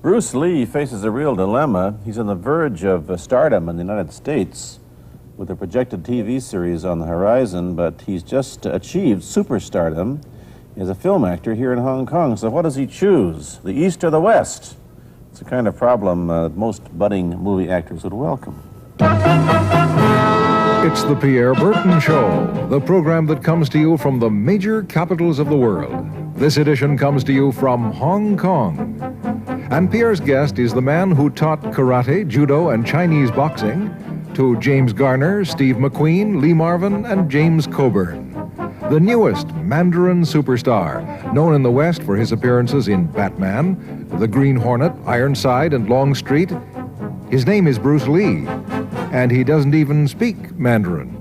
Bruce Lee faces a real dilemma. He's on the verge of stardom in the United States with a projected TV series on the horizon, but he's just achieved superstardom as a film actor here in Hong Kong. So what does he choose, the East or the West? It's the kind of problem most budding movie actors would welcome. It's the Pierre Berton Show, the program that comes to you from the major capitals of the world. This edition comes to you from Hong Kong. And Pierre's guest is the man who taught karate, judo, and Chinese boxing to James Garner, Steve McQueen, Lee Marvin, and James Coburn. The newest Mandarin superstar, known in the West for his appearances in Batman, The Green Hornet, Ironside, and Longstreet. His name is Bruce Lee, and he doesn't even speak Mandarin.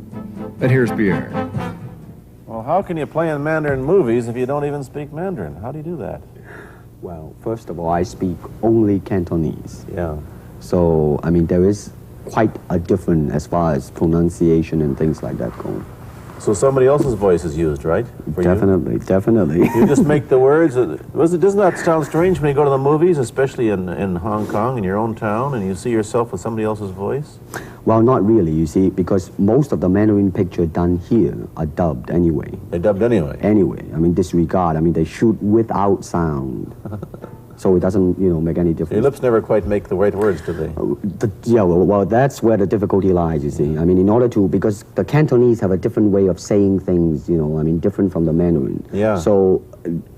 And here's Pierre. Well, how can you play in Mandarin movies if you don't even speak Mandarin? How do you do that? Well, first of all, I speak only Cantonese. Yeah. So, I mean, there is quite a difference as far as pronunciation and things like that go. So somebody else's voice is used, right? For Definitely, definitely. You just make the words. Doesn't that sound strange when you go to the movies, especially in Hong Kong, in your own town, and you see yourself with somebody else's voice? Well, not really, you see, because most of the Mandarin picture done here are dubbed anyway. They're dubbed anyway? Anyway, I mean, disregard. I mean, they shoot without sound. So it doesn't, make any difference. Your lips never quite make the right words, do they? Well, that's where the difficulty lies, you see. I mean, in order to, because the Cantonese have a different way of saying things, different from the Mandarin. Yeah. So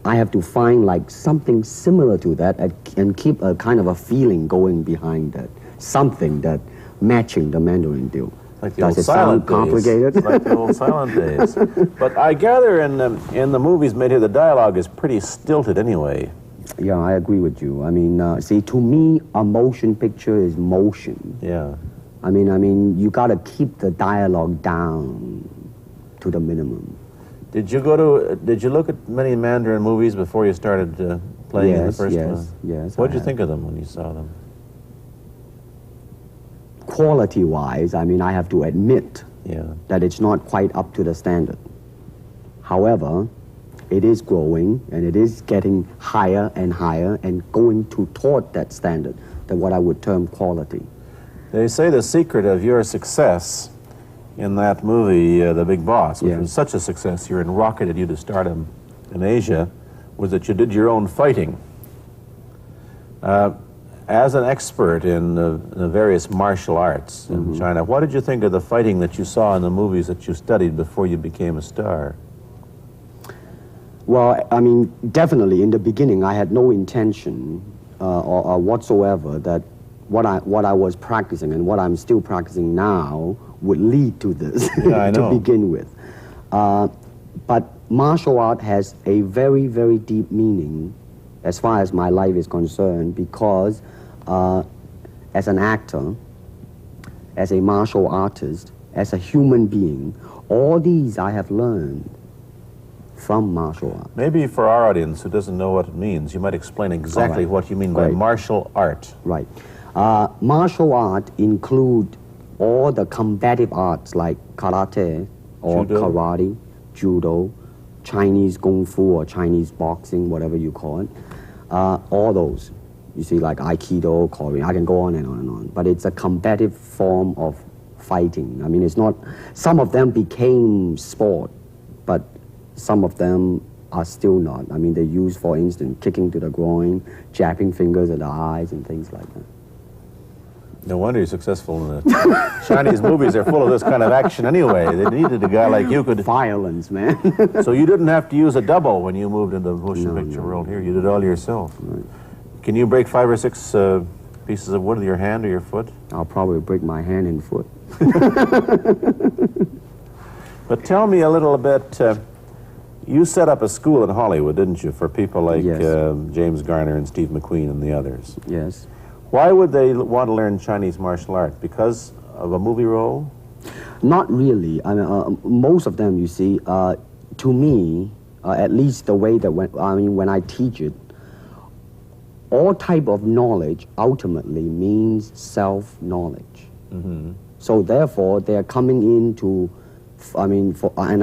I have to find, like, something similar to that and keep a kind of a feeling going behind that. Something that matching the Mandarin deal. Like the Does old it silent sound complicated? days. Like the old silent days. But I gather in the movies made here, the dialogue is pretty stilted anyway. Yeah, I agree with you. I mean, see, to me, a motion picture is motion. Yeah. I mean, you got to keep the dialogue down to the minimum. Did you look at many Mandarin movies before you started playing in the first one? Yes. What did you think of them when you saw them? Quality-wise, I mean, I have to admit that it's not quite up to the standard. However, it is growing, and it is getting higher and higher and going toward that standard, that what I would term quality. They say the secret of your success in that movie, The Big Boss, which was such a success, you rocketed you to stardom in Asia, was that you did your own fighting. As an expert in the various martial arts in China, what did you think of the fighting that you saw in the movies that you studied before you became a star? Well, I mean, definitely in the beginning, I had no intention or whatsoever that what I was practicing and what I'm still practicing now would lead to this to begin with. But martial art has a very, very deep meaning as far as my life is concerned, because as an actor, as a martial artist, as a human being, all these I have learned from martial art. Maybe for our audience who doesn't know what it means, you might explain exactly what you mean by martial art. Right. Martial art include all the combative arts like karate or karate, judo, Chinese kung fu or Chinese boxing, whatever you call it. All those. You see, like Aikido, Korean, I can go on and on and on. But it's a combative form of fighting. I mean, it's not, some of them became sport, but some of them are still not. I mean, they use, for instance, kicking to the groin, jabbing fingers at the eyes, and things like that. No wonder you're successful in the Chinese movies. They're full of this kind of action anyway. They needed a guy like you could... Violence, man. So you didn't have to use a double when you moved into the motion picture world here. You did it all yourself. Right. Can you break 5 or 6 pieces of wood with your hand or your foot? I'll probably break my hand and foot. But tell me a little bit... you set up a school in Hollywood, didn't you, for people like James Garner and Steve McQueen and the others? Yes. Why would they want to learn Chinese martial art? Because of a movie role? Not really. I mean, most of them, you see, to me, at least the way that when I teach it, all type of knowledge ultimately means self-knowledge. So therefore, they're coming into, for an